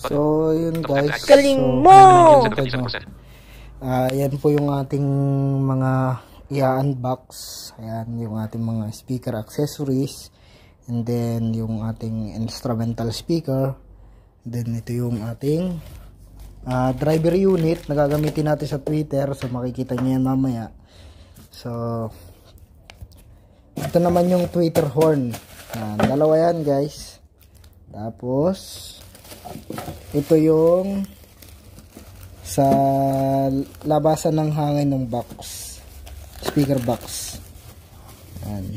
So, yun guys. Galing So, mo! Yan po yung ating mga i-unbox. Ayan, yung ating mga speaker accessories. And then, yung ating instrumental speaker. And then, ito yung ating driver unit na gagamitin natin sa Twitter. So, makikita nyo yan mamaya. So, ito naman yung Twitter horn. Dalawa yan guys. Tapos, ito yung sa labasan ng hangin ng box, speaker box. Ayan.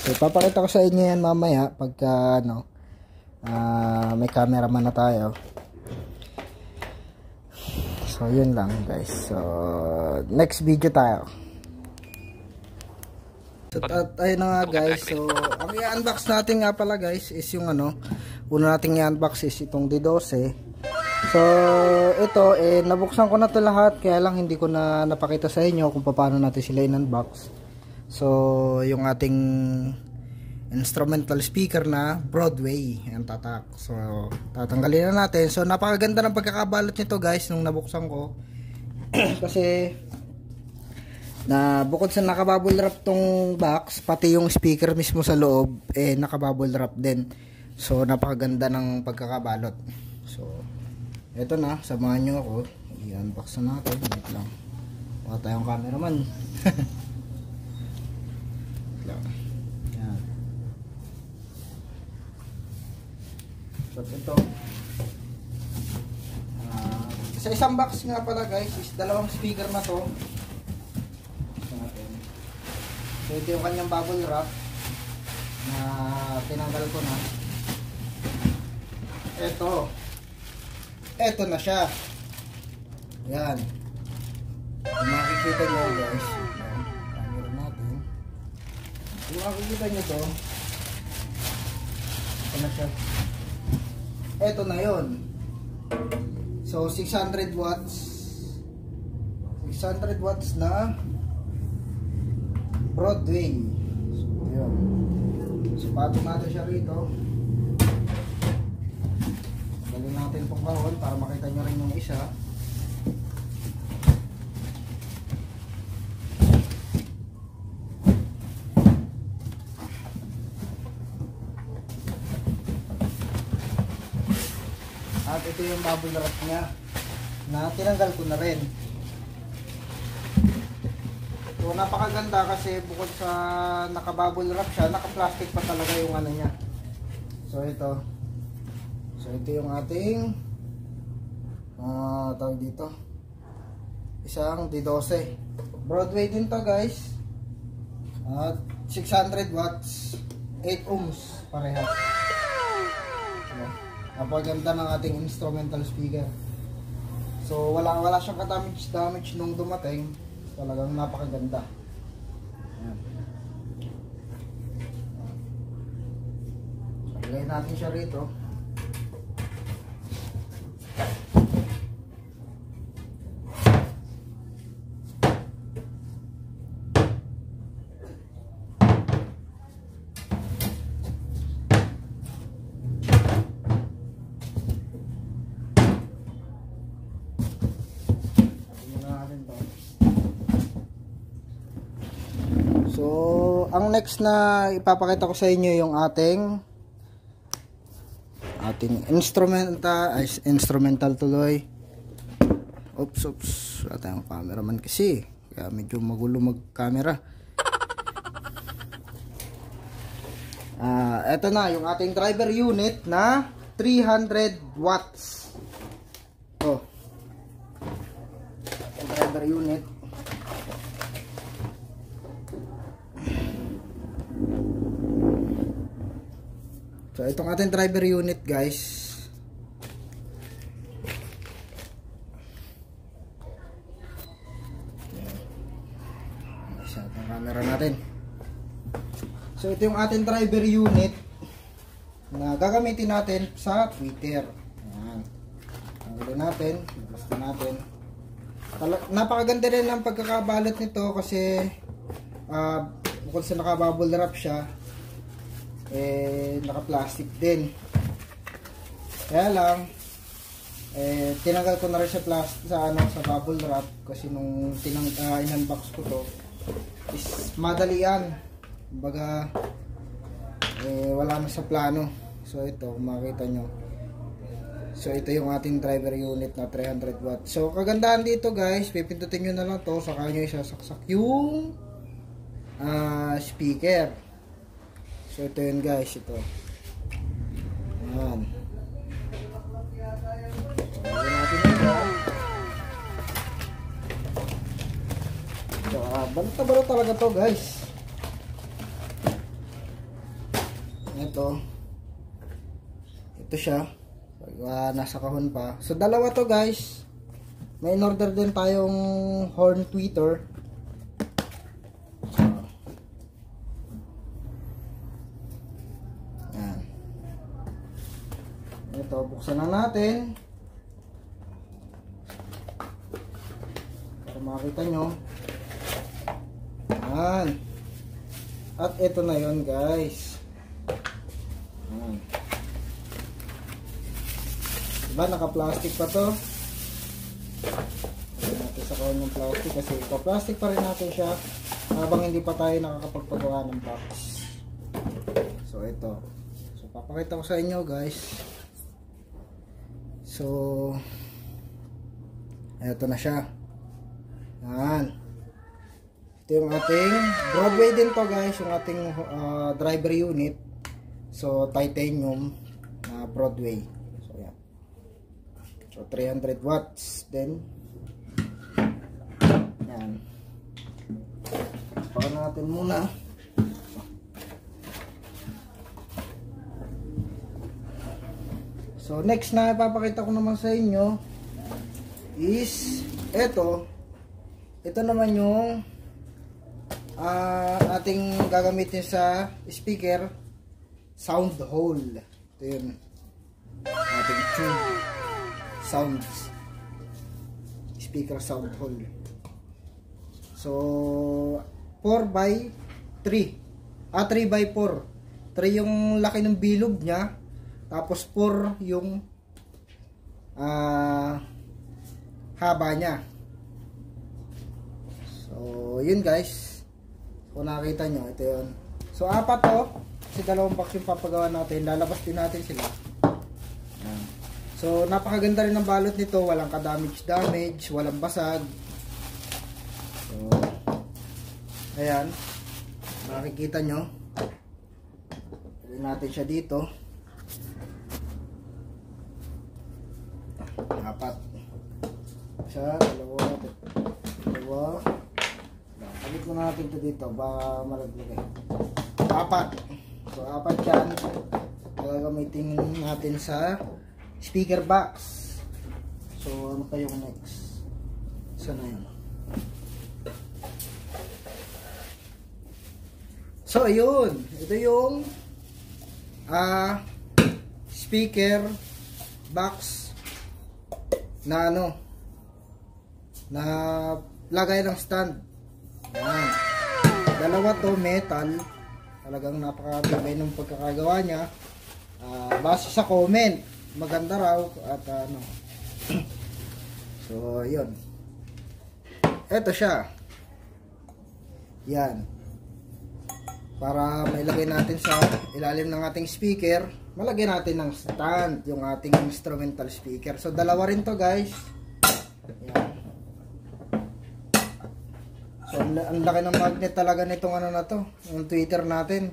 So papakita ko sa inyo yan mamaya pagka may cameraman na tayo. So yun lang guys. So next video tayo. So ayun na nga guys. So ang i-unbox natin nga pala guys is yung una nating i-unbox is itong D12. So, ito, nabuksan ko na to lahat, kaya lang hindi ko na napakita sa inyo kung paano natin sila in-unbox. So, yung ating instrumental speaker na Broadway, ang tatak. So, tatanggalin na natin. So, napakaganda ng pagkakabalot nito guys, nung nabuksan ko. Kasi, bukod sa nakabubble wrap tong box, pati yung speaker mismo sa loob, nakabubble wrap din. So, napakaganda ng pagkakabalot. So, eto na, samahan nyo ako. I-unbox na natin. Wait lang. Wala tayong cameraman. Wait lang. Yan. So, ito. Sa isang box nga pala guys, is dalawang speaker na to. So, ito yung kanyang bubble wrap na tinanggal ko na. Eto na siya. Yan. Kung makikita nyo guys, camera natin. Kung makikita nyo to, ito na siya. Eto na yun. So 600 watts. 600 watts na Broadway. So yun. So patong natin siya rito. Galing natin itong kahon para makita nyo rin yung isa. At ito yung bubble wrap niya na tinanggal ko na rin. So napakaganda kasi bukod sa naka-bubble wrap siya, naka-plastic pa talaga yung niya. So ito. So ito yung ating tawag dito, isang D12 Broadway din to guys, at 600 watts, 8 ohms parehas. So, napaganda ng ating instrumental speaker. So wala siyang damage nung dumating. Talagang napakaganda. Ayan. Lagay natin siya rito. So, ang next na ipapakita ko sa inyo yung ating instrumental tuloy. Oops. Wala tayong cameraman kasi. Kaya medyo magulo mag-camera. Ito na yung ating driver unit na 300 watts. Driver unit. So itong ating driver unit guys, isa itong camera natin. So ito yung ating driver unit na gagamitin natin sa Twitter. Ayan. Tanggalin natin, gusto natin. Napakaganda rin ang pagkakabalot nito kasi bukod sa nakabubble wrap siya, naka-plastic din. Kaya lang Tinanggal ko na rin sa sa bubble wrap kasi nung in-unbox ko to is madalian. Kumbaga wala na sa plano. So ito, makita nyo. So ito yung ating driver unit na 300 watts. So kagandahan dito guys, pipindutin nyo na lang to, saka nyo isasaksak yung speaker. So ito yun guys, ito. Ayan. So lagyan natin ito. So balot talaga to guys. Ito siya. Nasa kahon pa. So dalawa to guys. May in-order din tayong horn tweeter. Yan. Ito, buksan na natin. Para makita nyo. Yan. At ito na yon guys. Yan. Diba, naka-plastic pa to. Lagyan natin sa kahon yung plastic kasi ipa-plastic pa rin natin siya habang hindi pa tayo nakakapagpagawa ng box. So ito. So papakita ko sa inyo guys. So eto na siya. Yan. Ito yung ating Broadway din to guys, yung ating driver unit. So titanium na Broadway. So 300 watts din. Yan. Pakan natin muna. So next na ipapakita ko naman sa inyo is ito. Ito naman yung ating gagamitin sa speaker sound hole. Ito yun. Ating tube. Sounds speaker sound hole. So 4x3 3x4 3 yung laki ng bilog nya, tapos 4 yung haba nya. So yun guys, kung nakita nyo, ito yun. So 4 to, kasi dalawang box yung papagawa natin, lalabas din natin sila. Yan. So napakaganda rin ng balot nito, walang ka-damage, walang basag. So ayan, makikita nyo. Pagin natin siya dito. 4 siya, dalawa. Pagit mo natin ito dito, baka malaglag. 4. So 4 yan, gagamitin natin sa speaker box. So ano pa yung next? Sana yun. So ayun, ito yung speaker box na ano, na lagay ng stand. Yan. Dalawa to, metal. Talagang napakagabay ng pagkakagawa niya. Base sa comment, maganda raw at ano. So yun, eto siya. Yan, para mailagay natin sa ilalim ng ating speaker, malagay natin ng stand yung ating instrumental speaker. So dalawa rin to guys. Yan. So ang laki ng magnet talaga nitong ano na to, yung tweeter natin,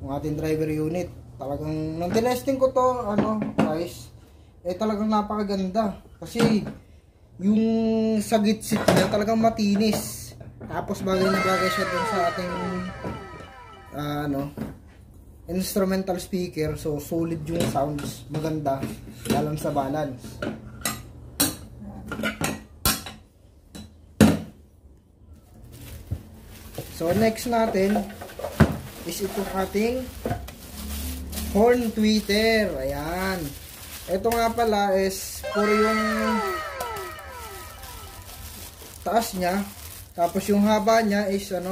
yung ating driver unit. Talagang nung tinesting ko to ano guys, talagang napakaganda kasi yung sa gitsit niya talagang matinis, tapos bagay na bagay siya dun sa ating instrumental speaker. So solid yung sounds, maganda lalo sa balance. So next natin is itong ating horn tweeter. Ayan. Ito nga pala is puro yung taas niya, tapos yung haba niya is 10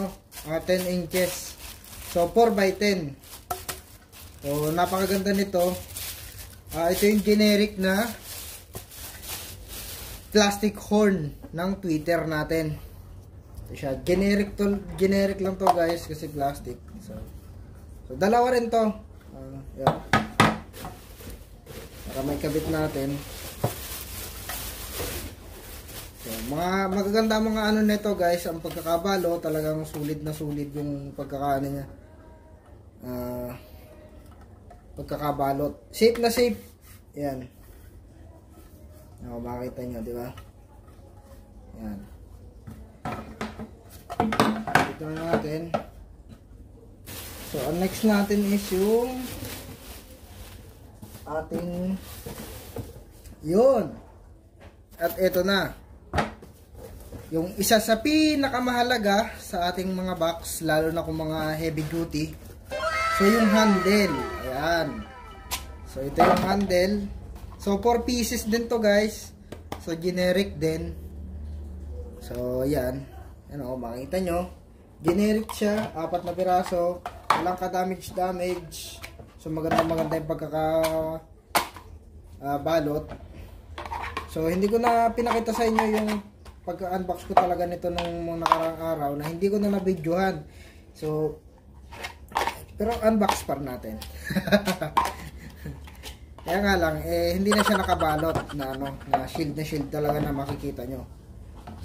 inches. So 4x10. So napakaganda nito. Ito yung generic na plastic horn ng tweeter natin. Ito siya. Generic lang to guys kasi plastic. So dalawa rin to. Yan. Para may kabit natin. So, magaganda mga ano nito guys, ang pagkakabalo, talagang sulit na sulit yung pagkakaano niya. Pagkakabalot. Safe na safe. Yan. Makikita nyo, di ba? Yan. Ito na natin. So, ang next natin is yung ating yun. At ito na. Yung isa sa pinakamahalaga sa ating mga box, lalo na kung mga heavy duty. So, yung handle. Ayan. So, ito yung handle. So, 4 pieces din to guys. So, generic din. So, ayan. Ano, makikita nyo. Generic siya. 4 na piraso. Walang ka-damage. So, maganda yung balot. So, hindi ko na pinakita sa inyo yung pagka-unbox ko talaga nito nung mga nakaraang araw na hindi ko na na-videohan. So, pero unbox pa natin. Kaya nga lang, hindi na siya nakabalot na shield na shield talaga na makikita nyo.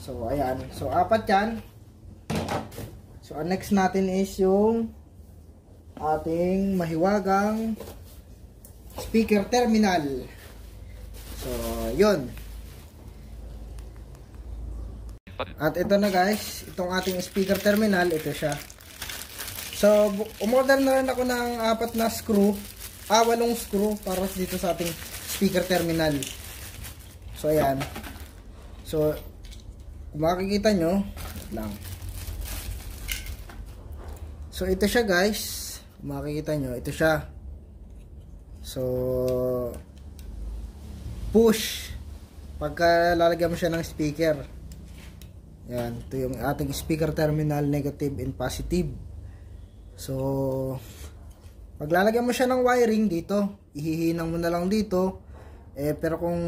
So, ayan. So, 4 yan. So, ang next natin is yung ating mahiwagang speaker terminal. So, yun. At ito na guys, itong ating speaker terminal, ito siya. So, umorder na rin ako ng 4 na screw, 8 screw para dito sa ating speaker terminal. So, ayan. So, kung makikita nyo, lang. So, ito siya guys. Kung makikita nyo, ito siya. So, push. Pagka lalagyan mo siya ng speaker. Yan, ito yung ating speaker terminal, negative and positive. So, paglalagyan mo siya ng wiring dito, ihihinang mo na lang dito. Pero kung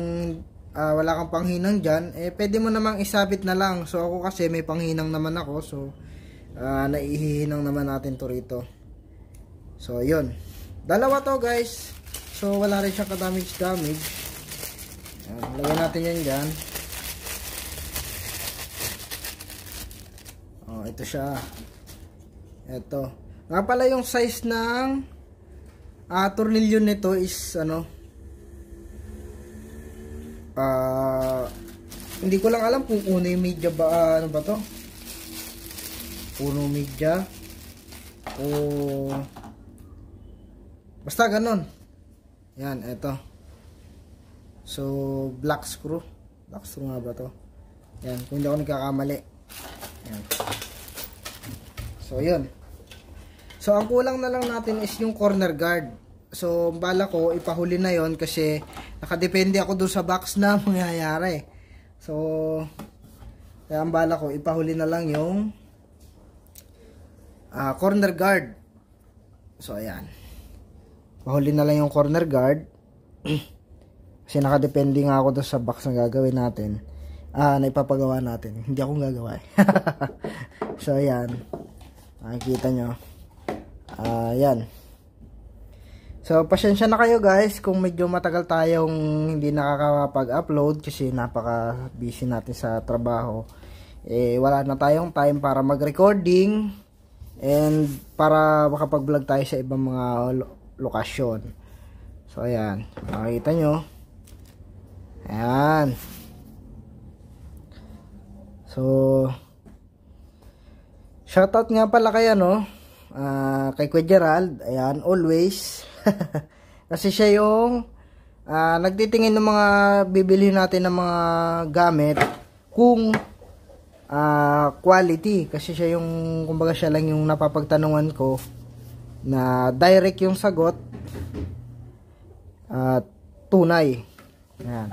wala kang panghinang dyan, pwede mo namang isabit na lang. So, ako kasi may panghinang naman ako. So, naihihinang naman natin to rito. So, yun. Dalawa to guys. So, wala rin siyang ka-damage. Lagyan natin yan dyan. Ito siya. Ito. Nga pala yung size ng tornilyo nito is hindi ko lang alam kung uno yung media ba, ano ba to? Uno media o basta ganon. Yan, ito. So, black screw nga ba to? Yan, kung hindi ako nagkakamali. Yan. So, yun. So, ang kulang na lang natin is yung corner guard. So, bala ko, ipahuli na yon kasi nakadepende ako dun sa box na mangyayari. So, kaya ang bala ko, ipahuli na lang yung corner guard. So, ayan. Pahuli na lang yung corner guard. Kasi nakadepende nga ako dun sa box na gagawin natin. Na ipapagawa natin. Hindi akong gagawa. So, ayan. Makikita nyo. Yan. So, pasensya na kayo guys kung medyo matagal tayong hindi nakakapag-upload kasi napaka-busy natin sa trabaho. Wala na tayong time para mag-recording and para makapag-vlog tayo sa ibang mga lokasyon. So, ayan. Makikita nyo. Ayan. So, shoutout nga pala kay kay Kuya Gerald, ayan, always. Kasi siya yung nagtitingin ng mga bibili natin ng mga gamit kung quality. Kasi siya yung, kumbaga siya lang yung napapagtanungan ko na direct yung sagot at tunay. Ayan.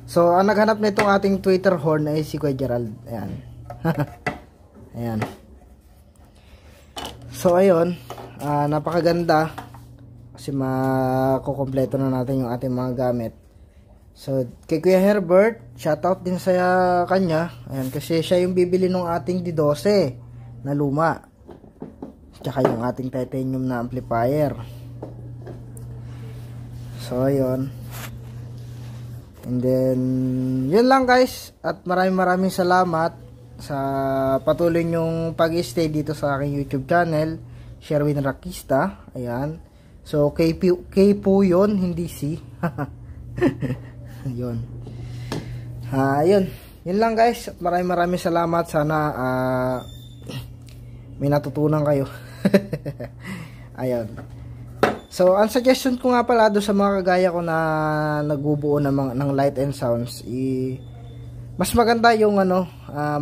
So, ang naghanap nitong ating Twitter horn ay si Kuya Gerald. Ayan. Ayan. So, ayun. Napakaganda. Kasi makukompleto na natin yung ating mga gamit. So, kay Kuya Herbert, shoutout din sa kanya. Ayan, kasi siya yung bibili ng ating D12 na luma. Tsaka yung ating titanium na amplifier. So, ayun. And then, yun lang guys. At maraming salamat sa patuloy nyong pag-stay dito sa aking YouTube channel, Sherwin Rakista. Ayan. So, K po yun, hindi C. Yun. Yun. Yun lang guys. Maraming salamat. Sana may natutunan kayo. Ayun. So, ang suggestion ko nga pala do sa mga kagaya ko na nagbubuo ng light and sounds, mas maganda yung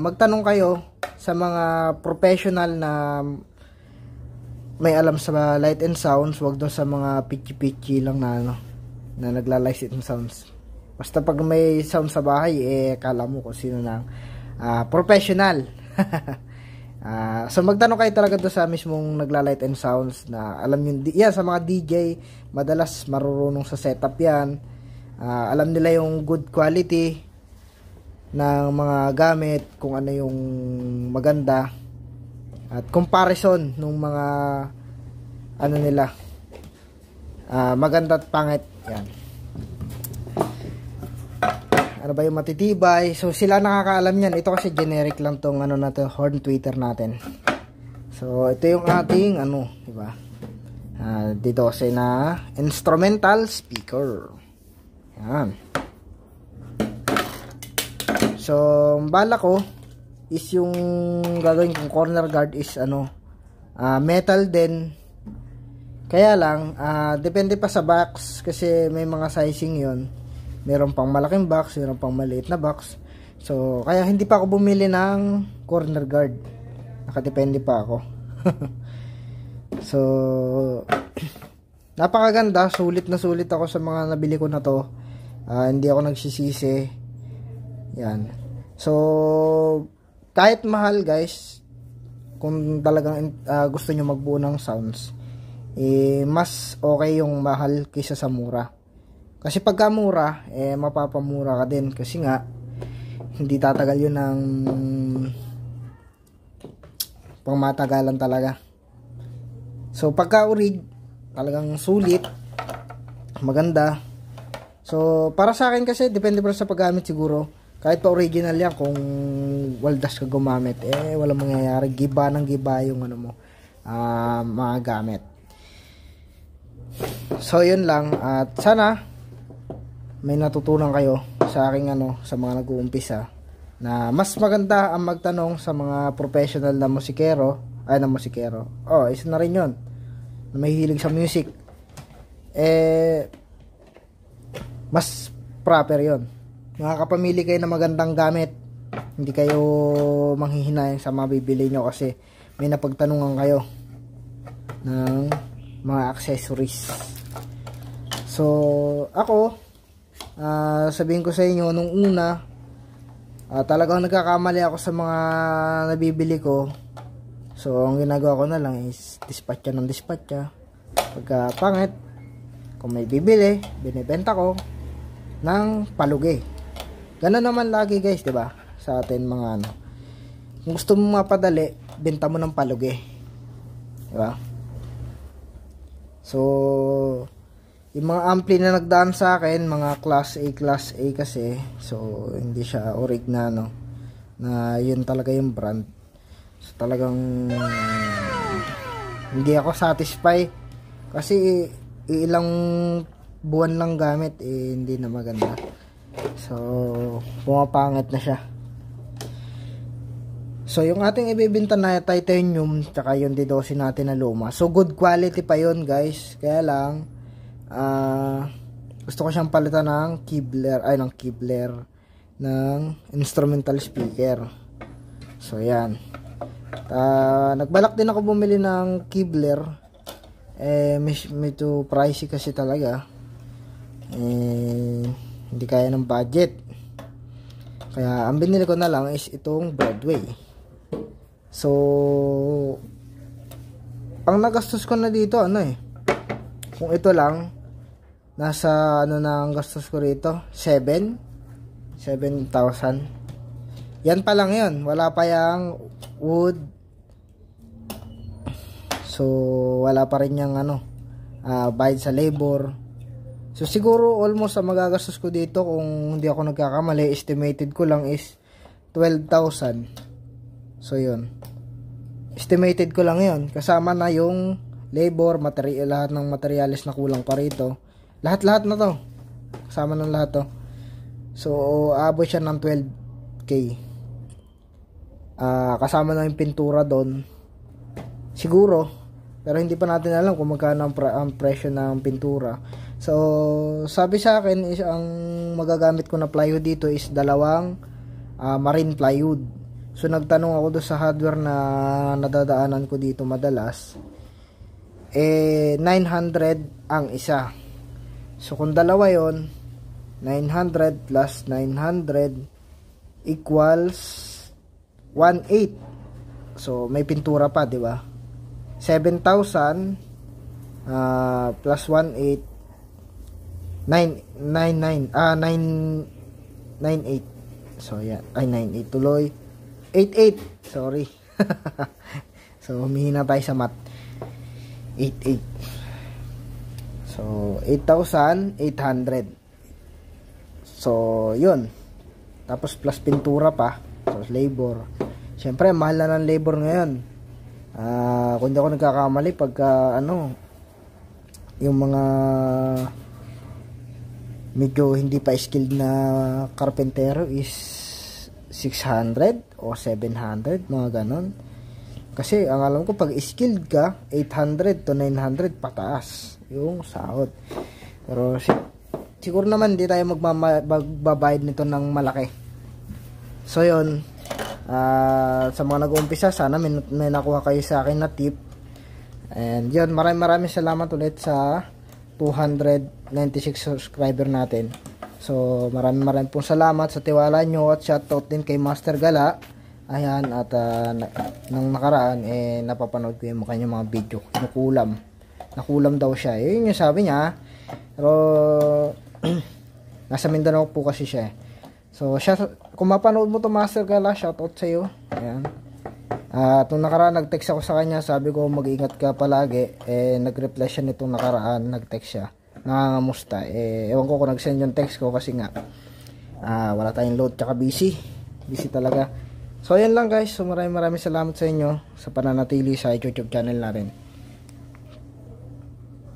magtanong kayo sa mga professional na may alam sa light and sounds, wag doon sa mga pitchy lang na nagla-light and sounds. Basta pag may sound sa bahay, kala mo kung sino na professional. So magtanong kayo talaga doon sa mismong nagla-light and sounds na alam nyo, yan sa mga DJ, madalas marurunong sa setup yan. Alam nila yung good quality ng mga gamit, kung ano yung maganda, at comparison ng mga nila, maganda at pangit. Yan. Ano ba yung matitibay? So sila nakakaalam yan. Ito kasi generic lang tong horn tweeter natin. So ito yung ating di ba? D12 na instrumental speaker. Yan. So bala ko is yung gagawin kong corner guard is metal din. Kaya lang depende pa sa box kasi may mga sizing yon. Meron pang malaking box, meron pang maliit na box. So, kaya hindi pa ako bumili ng corner guard. Nakadepende pa ako. So, napakaganda. Sulit na sulit ako sa mga nabili ko na to. Hindi ako nagsisisi. Yan. So, kahit mahal guys, kung talagang gusto nyo magbuo ng sounds, mas okay yung mahal kaysa sa mura. Kasi pagka mura, mapapamura ka din. Kasi nga, hindi tatagal yun ng pangmatagalan talaga. So, pagka orig, talagang sulit, maganda. So, para sa akin kasi, depende pa sa paggamit siguro. Kahit pa original yan, kung waldas ka gumamit, walang mangyayari. Giba ng giba yung mga gamit. So, yun lang. At sana, may natutunan kayo sa aking sa mga nag-uumpisa na mas maganda ang magtanong sa mga professional na musikero, isa na rin yun na may hilig sa music, mas proper yun. Makakapamili kayo ng magandang gamit, hindi kayo manghihinayang sa mga bibili nyo kasi may napagtanungan kayo ng mga accessories. So ako, sabihin ko sa inyo, nung una, talagang nagkakamali ako sa mga nabibili ko. So, ang ginagawa ko na lang is dispatcha ng dispatcha. Pagka pangit, kung may bibili, binibenta ko ng palugi. Ganun naman lagi guys, diba? Sa atin mga kung gusto mo mapadali, benta mo ng palugi. Diba? So, yung mga ampli na nagdaan sa akin, mga class A kasi, so hindi siya orig na na yun talaga yung brand. So talagang hindi ako satisfied kasi ilang buwan lang gamit, hindi na maganda. So pumapangit na siya. So yung ating ibibenta na titanium tsaka yung D12 natin na luma, so good quality pa yun guys. Kaya lang gusto ko siyang palitan ng Kibler ng instrumental speaker. So yan, nagbalak din ako bumili ng Kibler, medyo pricey kasi talaga, hindi kaya ng budget. Kaya ang binili ko na lang is itong Broadway. So ang nagastos ko na dito kung ito lang, nasa ano na ang gastos ko rito, 7,000. Yan pa lang yun, wala pa yung wood. So wala pa rin yung ano, bayad sa labor. So siguro almost ang magagastos ko dito, kung hindi ako nagkakamali, estimated ko lang is 12,000. So yun, estimated ko lang yun, kasama na yung labor, material, lahat ng materials na kulang pa rito, lahat na to, kasama ng lahat to. So abot siya ng 12k. Kasama na yung pintura doon siguro, pero hindi pa natin alam kung magkano ang presyo ng pintura. So sabi sa akin is ang magagamit ko na plywood dito is dalawang marine plywood. So nagtanong ako doon sa hardware na nadadaanan ko dito madalas, 900 ang isa. So kung dalawa yon, 900 plus 900 equals 1,800. So may pintura pa, di ba? 7,000 plus 1,800, 998. So yan, ay 98 tuloy, 88, sorry. So humihina tayo sa math. 88. So 8,800. So yun, tapos plus pintura pa, tapos labor. Syempre mahal na ng labor ngayon. Kung hindi ako nagkakamali, pagka yung mga medyo hindi pa skilled na karpentero is 600 o 700, mga ganon. Kasi ang alam ko, pag skilled ka, 800 to 900 pataas yung sahod. Pero siguro naman hindi tayo magbabayad nito ng malaki. So yun, sa mga nag-uumpisa, sana may nakuha kayo sa akin na tip. And yun, maraming salamat ulit sa 296 subscriber natin. So maraming pong salamat sa tiwala nyo, at shoutout din kay Master Gala. Ayan, at nang nakaraan napapanood ko yung kanyang mga video. Nakulam daw siya. Yun yung sabi niya. Pero nasa Mindanao po kasi siya. So kung mapanood mo to, Master Gala, shoutout sa iyo. Ayan. At nung nakaraan nag-text ako sa kanya, sabi ko mag-ingat ka palagi. Nag-reply siya nitong nakaraan, nag-text siya. Nangangamusta. Ewan ko kung nag-send yung text ko kasi nga wala tayong load, tsaka busy talaga. So ayan lang guys, so maraming salamat sa inyo sa pananatili sa YouTube channel natin.